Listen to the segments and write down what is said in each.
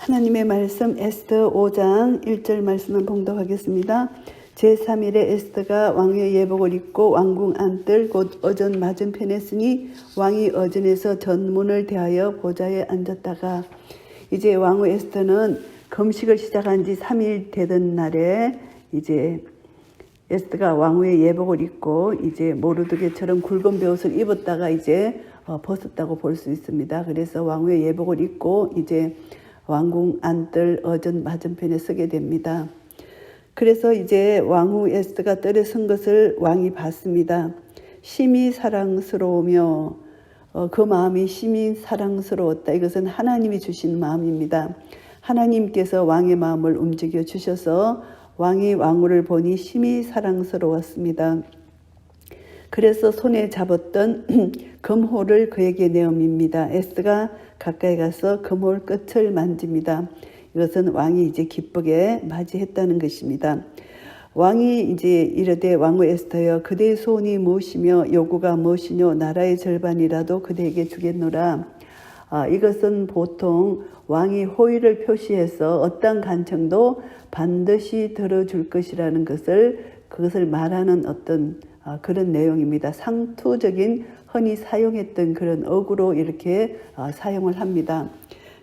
하나님의 말씀 에스더 5장 1절 말씀을 봉독하겠습니다. 제3일에 에스더가 왕의 예복을 입고 왕궁 안뜰 곧 어전 맞은편에 서니 왕이 어전에서 전문을 대하여 보좌에 앉았다가, 이제 왕후 에스더는 금식을 시작한 지 3일 되던 날에 이제 에스더가 왕후의 예복을 입고 이제 모르드게처럼 굵은 베옷을 입었다가 이제 벗었다고 볼 수 있습니다. 그래서 왕후의 예복을 입고 이제 왕궁 안뜰 어전 맞은편에 서게 됩니다. 그래서 이제 왕후 에스더가 뜰에 선 것을 왕이 봤습니다. 심히 사랑스러우며 그 마음이 심히 사랑스러웠다. 이것은 하나님이 주신 마음입니다. 하나님께서 왕의 마음을 움직여 주셔서 왕이 왕후를 보니 심히 사랑스러웠습니다. 그래서 손에 잡았던 금홀을 그에게 내어밉니다. 에스더가 가까이 가서 금홀 끝을 만집니다. 이것은 왕이 이제 기쁘게 맞이했다는 것입니다. 왕이 이제 이르되 왕후 에스더여, 그대의 소원이 무엇이며 요구가 무엇이뇨? 나라의 절반이라도 그대에게 주겠노라. 이것은 보통 왕이 호의를 표시해서 어떤 간청도 반드시 들어줄 것이라는 그것을 말하는 어떤 그런 내용입니다. 상투적인 흔히 사용했던 그런 어구로 이렇게 사용을 합니다.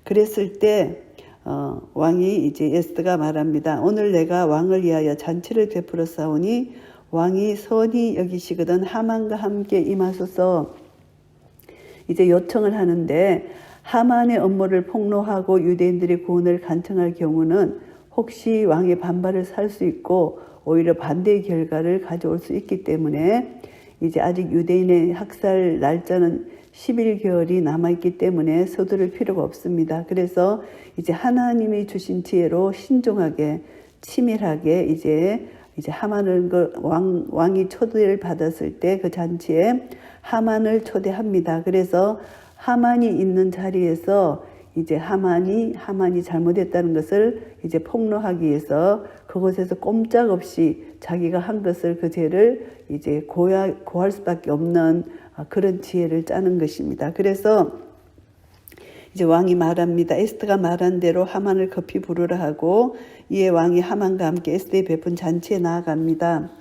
그랬을 때 왕이 이제 에스더가 말합니다. 오늘 내가 왕을 위하여 잔치를 베풀어 싸우니 왕이 선히 여기시거든 하만과 함께 임하소서. 이제 요청을 하는데, 하만의 업무를 폭로하고 유대인들의 구원을 간청할 경우는 혹시 왕의 반발을 살 수 있고 오히려 반대의 결과를 가져올 수 있기 때문에 이제 아직 유대인의 학살 날짜는 11개월이 남아있기 때문에 서두를 필요가 없습니다. 그래서 이제 하나님이 주신 지혜로 신중하게 치밀하게 이제 하만을 왕이 초대를 받았을 때 그 잔치에 하만을 초대합니다. 그래서 하만이 있는 자리에서 이제 하만이 잘못했다는 것을 이제 폭로하기 위해서 그곳에서 꼼짝없이 자기가 한 것을 그 죄를 이제 고할 수밖에 없는 그런 지혜를 짜는 것입니다. 그래서 이제 왕이 말합니다. 에스더가 말한 대로 하만을 급히 부르라 하고, 이에 왕이 하만과 함께 에스더의 베푼 잔치에 나아갑니다.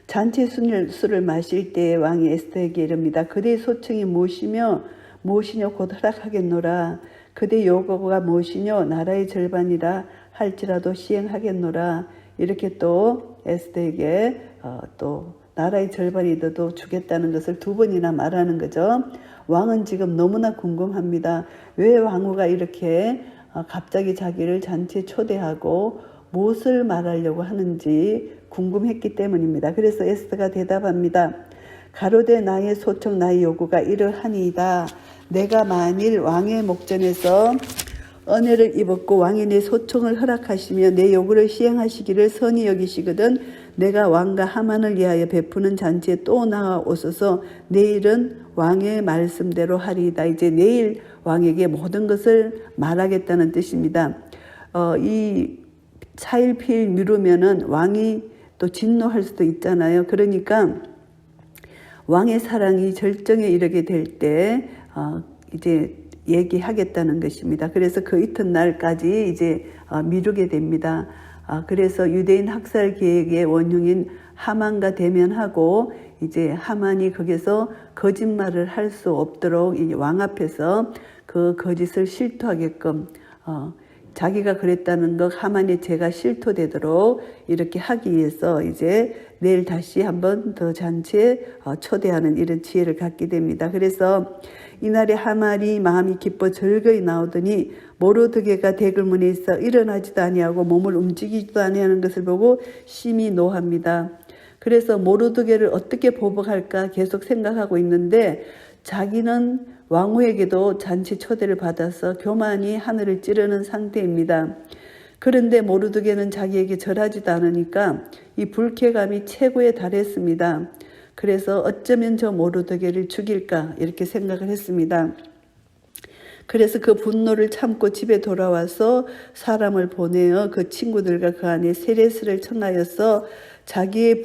잔치 술을 마실 때에 왕이 에스더에게 이릅니다. 그대의 소청이 무엇이며 무엇이뇨? 곧 허락하겠노라. 그대 요구가 무엇이뇨? 나라의 절반이라 할지라도 시행하겠노라. 이렇게 또 에스더에게 또 나라의 절반이라도 주겠다는 것을 두 번이나 말하는 거죠. 왕은 지금 너무나 궁금합니다. 왜 왕후가 이렇게 갑자기 자기를 잔치에 초대하고 무엇을 말하려고 하는지 궁금했기 때문입니다. 그래서 에스더가 대답합니다. 가로되 나의 소청 나의 요구가 이러하니이다. 내가 만일 왕의 목전에서 은혜를 입었고 왕이 내 소청을 허락하시며 내 요구를 시행하시기를 선히 여기시거든 내가 왕과 하만을 위하여 베푸는 잔치에 또 나아오소서. 내일은 왕의 말씀대로 하리이다. 이제 내일 왕에게 모든 것을 말하겠다는 뜻입니다. 이 차일피일 미루면은 왕이 또 진노할 수도 있잖아요. 그러니까 왕의 사랑이 절정에 이르게 될 때 이제 얘기하겠다는 것입니다. 그래서 그 이튿날까지 이제 미루게 됩니다. 그래서 유대인 학살 계획의 원흉인 하만과 대면하고 이제 하만이 거기서 거짓말을 할 수 없도록 왕 앞에서 그 거짓을 실토하게끔 자기가 그랬다는 것 하만의 죄가 실토되도록 이렇게 하기 위해서 이제 내일 다시 한번 더 잔치에 초대하는 이런 지혜를 갖게 됩니다. 그래서 이날에 하만이 마음이 기뻐 즐거이 나오더니 모르드게가 대궐문에 있어 일어나지도 아니하고 몸을 움직이지도 아니하는 것을 보고 심히 노합니다. 그래서 모르드게를 어떻게 보복할까 계속 생각하고 있는데, 자기는 왕후에게도 잔치 초대를 받아서 교만이 하늘을 찌르는 상태입니다. 그런데 모르드게는 자기에게 절하지도 않으니까 이 불쾌감이 최고에 달했습니다. 그래서 어쩌면 저 모르드게를 죽일까 이렇게 생각을 했습니다. 그래서 그 분노를 참고 집에 돌아와서 사람을 보내어 그 친구들과 그 안에 세례스를 청하여서 자기의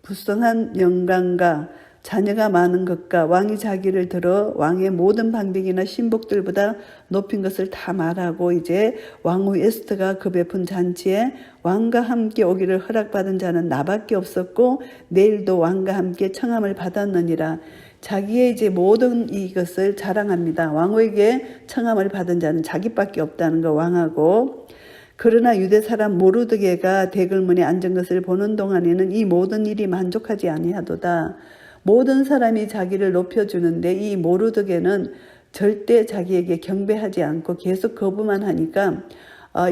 부성한 영광과 자녀가 많은 것과 왕이 자기를 들어 왕의 모든 방백이나 신복들보다 높인 것을 다 말하고 이제 왕후 에스더가 그 베푼 잔치에 왕과 함께 오기를 허락받은 자는 나밖에 없었고 내일도 왕과 함께 청함을 받았느니라. 자기의 이제 모든 이것을 자랑합니다. 왕후에게 청함을 받은 자는 자기밖에 없다는 거 왕하고. 그러나 유대 사람 모르드게가 대궐문에 앉은 것을 보는 동안에는 이 모든 일이 만족하지 아니하도다. 모든 사람이 자기를 높여주는데 이 모르드게는 절대 자기에게 경배하지 않고 계속 거부만 하니까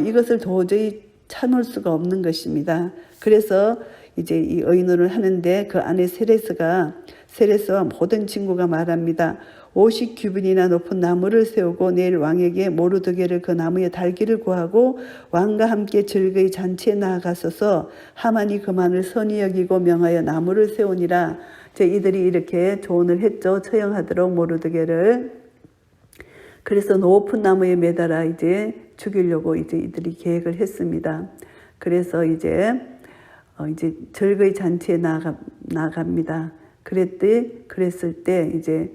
이것을 도저히 참을 수가 없는 것입니다. 그래서 이제 이 의논을 하는데 그 안에 세레스와 모든 친구가 말합니다. 50규빗이나 높은 나무를 세우고 내일 왕에게 모르드게를 그 나무에 달기를 구하고 왕과 함께 즐거이 잔치에 나아가소서. 하만이 그만을 선히 여기고 명하여 나무를 세우니라. 이들이 이렇게 조언을 했죠. 처형하도록 모르드게를. 그래서 높은 나무에 매달아 이제 죽이려고 이제 이들이 계획을 했습니다. 그래서 이제 즐거이 잔치에 나갑니다. 그랬을 때 이제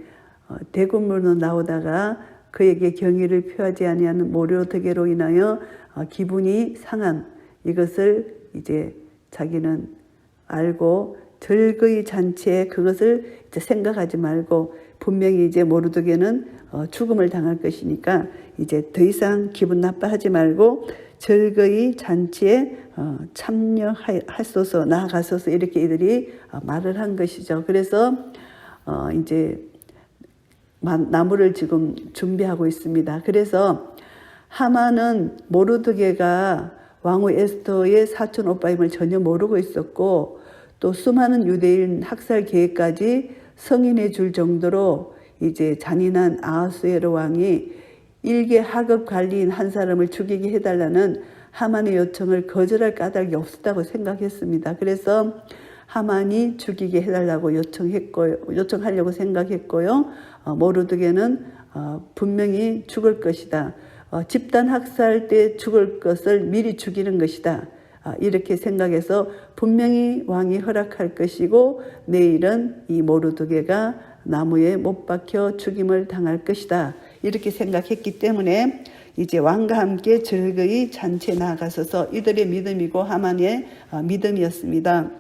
대궐문으로 나오다가 그에게 경의를 표하지 아니하는 모르드게로 인하여 기분이 상한 이것을 이제 자기는 알고 즐거이 잔치에 그것을 이제 생각하지 말고 분명히 이제 모르드게는 죽음을 당할 것이니까 이제 더 이상 기분 나빠하지 말고 즐거이 잔치에 참여하소서 나아가소서 이렇게 이들이 말을 한 것이죠. 그래서 이제 나무를 지금 준비하고 있습니다. 그래서 하만은 모르드게가 왕후 에스더의 사촌 오빠임을 전혀 모르고 있었고 또 수많은 유대인 학살 계획까지 승인해 줄 정도로 이제 잔인한 아하수에로 왕이 일개 하급 관리인 한 사람을 죽이게 해달라는 하만의 요청을 거절할 까닭이 없었다고 생각했습니다. 그래서 하만이 죽이게 해달라고 요청하려고 생각했고요. 모르드게는 분명히 죽을 것이다. 집단 학살 때 죽을 것을 미리 죽이는 것이다. 이렇게 생각해서 분명히 왕이 허락할 것이고 내일은 이 모르드게가 나무에 못 박혀 죽임을 당할 것이다. 이렇게 생각했기 때문에 이제 왕과 함께 즐거이 잔치에 나아가서서 이들의 믿음이고 하만의 믿음이었습니다.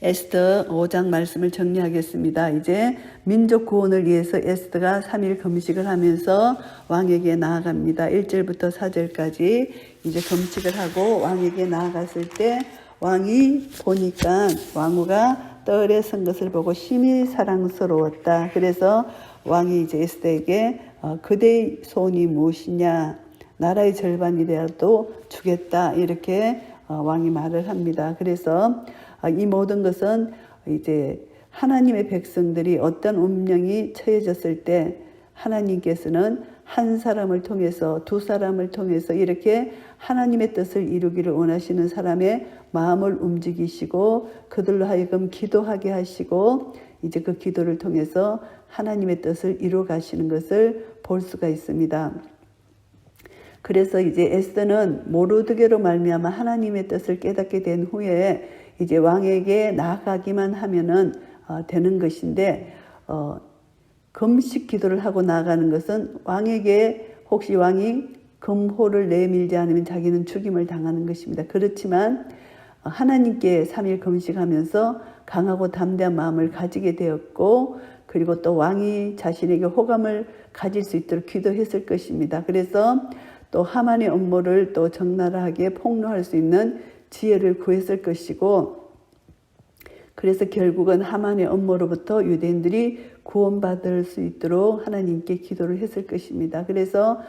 에스더 5장 말씀을 정리하겠습니다. 이제 민족 구원을 위해서 에스더가 3일 금식을 하면서 왕에게 나아갑니다. 1절부터 4절까지 이제 금식을 하고 왕에게 나아갔을 때 왕이 보니까 왕후가 뜰에 선 것을 보고 심히 사랑스러웠다. 그래서 왕이 이제 에스더에게 그대의 소원이 무엇이냐? 나라의 절반이라도 주겠다. 이렇게 왕이 말을 합니다. 그래서 이 모든 것은 이제 하나님의 백성들이 어떤 운명이 처해졌을 때 하나님께서는 한 사람을 통해서 두 사람을 통해서 이렇게 하나님의 뜻을 이루기를 원하시는 사람의 마음을 움직이시고 그들로 하여금 기도하게 하시고 이제 그 기도를 통해서 하나님의 뜻을 이루어 가시는 것을 볼 수가 있습니다. 그래서 이제 에스더는 모르드게로 말미암아 하나님의 뜻을 깨닫게 된 후에 이제 왕에게 나아가기만 하면은 되는 것인데 금식 기도를 하고 나아가는 것은 왕에게 혹시 왕이 금호를 내밀지 않으면 자기는 죽임을 당하는 것입니다. 그렇지만 하나님께 3일 금식하면서 강하고 담대한 마음을 가지게 되었고 그리고 또 왕이 자신에게 호감을 가질 수 있도록 기도했을 것입니다. 그래서 또 하만의 음모를 또 적나라하게 폭로할 수 있는 지혜를 구했을 것이고 그래서 결국은 하만의 음모로부터 유대인들이 구원받을 수 있도록 하나님께 기도를 했을 것입니다. 그래서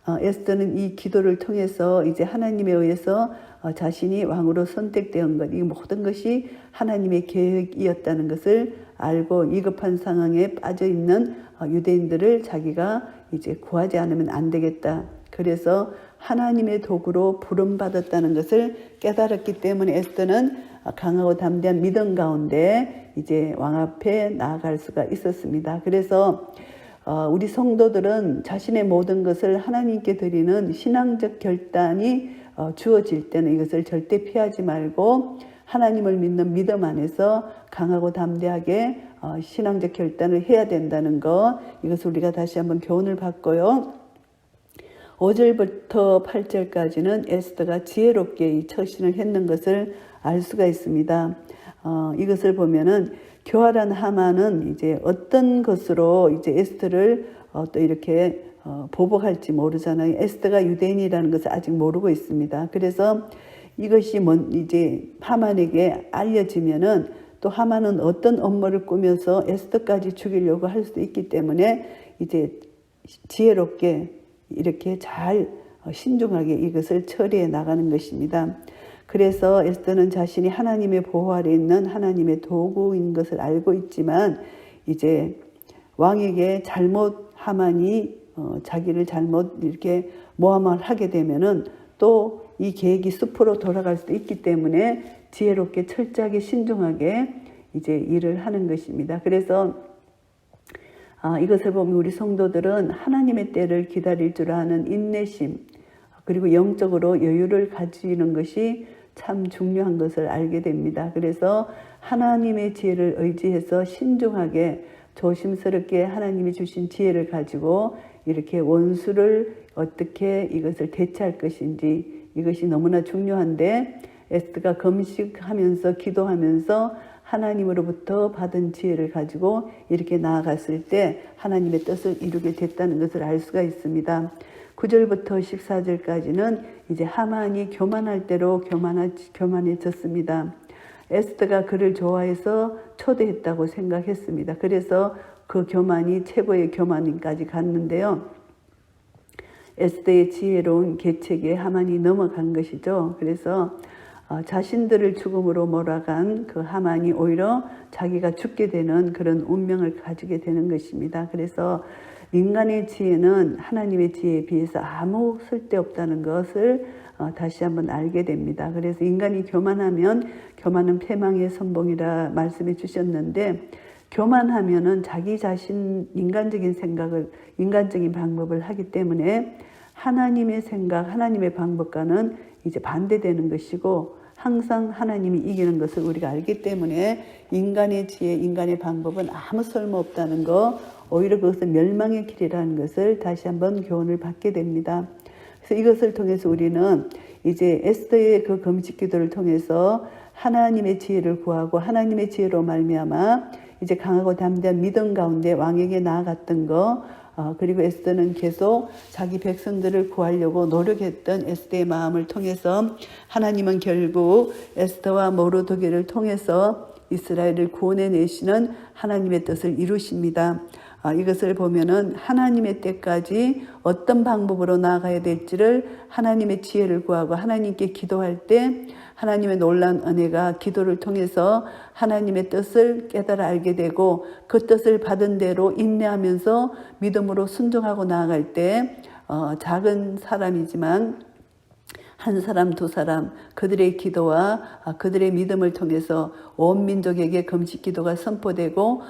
에스더는 이 기도를 통해서 이제 하나님에 의해서 자신이 왕으로 선택된 것, 이 모든 것이 하나님의 계획이었다는 것을 알고 위급한 상황에 빠져 있는 유대인들을 자기가 이제 구하지 않으면 안 되겠다. 그래서 하나님의 도구로 부름받았다는 것을 깨달았기 때문에 에스더는 강하고 담대한 믿음 가운데 이제 왕 앞에 나아갈 수가 있었습니다. 그래서 우리 성도들은 자신의 모든 것을 하나님께 드리는 신앙적 결단이 주어질 때는 이것을 절대 피하지 말고 하나님을 믿는 믿음 안에서 강하고 담대하게 신앙적 결단을 해야 된다는 거, 이것을 우리가 다시 한번 교훈을 받고요. 5절부터 8절까지는 에스더가 지혜롭게 이 처신을 했는 것을 알 수가 있습니다. 이것을 보면은 교활한 하만은 이제 어떤 것으로 이제 에스더를 또 이렇게 보복할지 모르잖아요. 에스더가 유대인이라는 것을 아직 모르고 있습니다. 그래서 이것이 이제 하만에게 알려지면은 또 하만은 어떤 업무를 꾸며서 에스더까지 죽이려고 할 수도 있기 때문에 이제 지혜롭게 이렇게 잘 신중하게 이것을 처리해 나가는 것입니다. 그래서 에스더는 자신이 하나님의 보호 아래 있는 하나님의 도구인 것을 알고 있지만 이제 왕에게 잘못 하만이 자기를 잘못 이렇게 모함을 하게 되면은 또 이 계획이 숲으로 돌아갈 수도 있기 때문에 지혜롭게 철저하게 신중하게 이제 일을 하는 것입니다. 그래서 이것을 보면 우리 성도들은 하나님의 때를 기다릴 줄 아는 인내심, 그리고 영적으로 여유를 가지는 것이 참 중요한 것을 알게 됩니다. 그래서 하나님의 지혜를 의지해서 신중하게 조심스럽게 하나님이 주신 지혜를 가지고 이렇게 원수를 어떻게 이것을 대처할 것인지, 이것이 너무나 중요한데 에스더가 금식하면서 기도하면서 하나님으로부터 받은 지혜를 가지고 이렇게 나아갔을 때 하나님의 뜻을 이루게 됐다는 것을 알 수가 있습니다. 9절부터 14절까지는 이제 하만이 교만할 대로 교만해졌습니다. 에스더가 그를 좋아해서 초대했다고 생각했습니다. 그래서 그 교만이 최고의 교만까지 갔는데요. 에스더의 지혜로운 계책에 하만이 넘어간 것이죠. 그래서 자신들을 죽음으로 몰아간 그 하만이 오히려 자기가 죽게 되는 그런 운명을 가지게 되는 것입니다. 그래서 인간의 지혜는 하나님의 지혜에 비해서 아무 쓸데없다는 것을 다시 한번 알게 됩니다. 그래서 인간이 교만하면 교만은 패망의 선봉이라 말씀해 주셨는데, 교만하면은 자기 자신 인간적인 생각을, 인간적인 방법을 하기 때문에 하나님의 생각, 하나님의 방법과는 이제 반대되는 것이고 항상 하나님이 이기는 것을 우리가 알기 때문에 인간의 지혜, 인간의 방법은 아무 쓸모없다는 거, 오히려 그것은 멸망의 길이라는 것을 다시 한번 교훈을 받게 됩니다. 그래서 이것을 통해서 우리는 이제 에스더의 그 금식 기도를 통해서 하나님의 지혜를 구하고 하나님의 지혜로 말미암아 이제 강하고 담대한 믿음 가운데 왕에게 나아갔던 거, 그리고 에스더는 계속 자기 백성들을 구하려고 노력했던 에스더의 마음을 통해서 하나님은 결국 에스더와 모르드게를 통해서 이스라엘을 구원해내시는 하나님의 뜻을 이루십니다. 이것을 보면은 하나님의 때까지 어떤 방법으로 나아가야 될지를 하나님의 지혜를 구하고 하나님께 기도할 때 하나님의 놀라운 은혜가 기도를 통해서 하나님의 뜻을 깨달아 알게 되고 그 뜻을 받은 대로 인내하면서 믿음으로 순종하고 나아갈 때 작은 사람이지만 한 사람, 두 사람, 그들의 기도와 그들의 믿음을 통해서 온 민족에게 금식 기도가 선포되고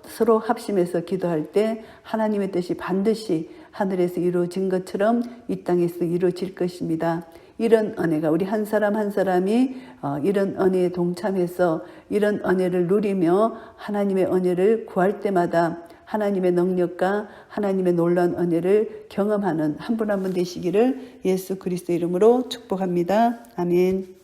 서로 합심해서 기도할 때 하나님의 뜻이 반드시 하늘에서 이루어진 것처럼 이 땅에서 이루어질 것입니다. 이런 은혜가 우리 한 사람 한 사람이 이런 은혜에 동참해서 이런 은혜를 누리며 하나님의 은혜를 구할 때마다 하나님의 능력과 하나님의 놀라운 은혜를 경험하는 한 분 한 분 되시기를 예수 그리스도 이름으로 축복합니다. 아멘.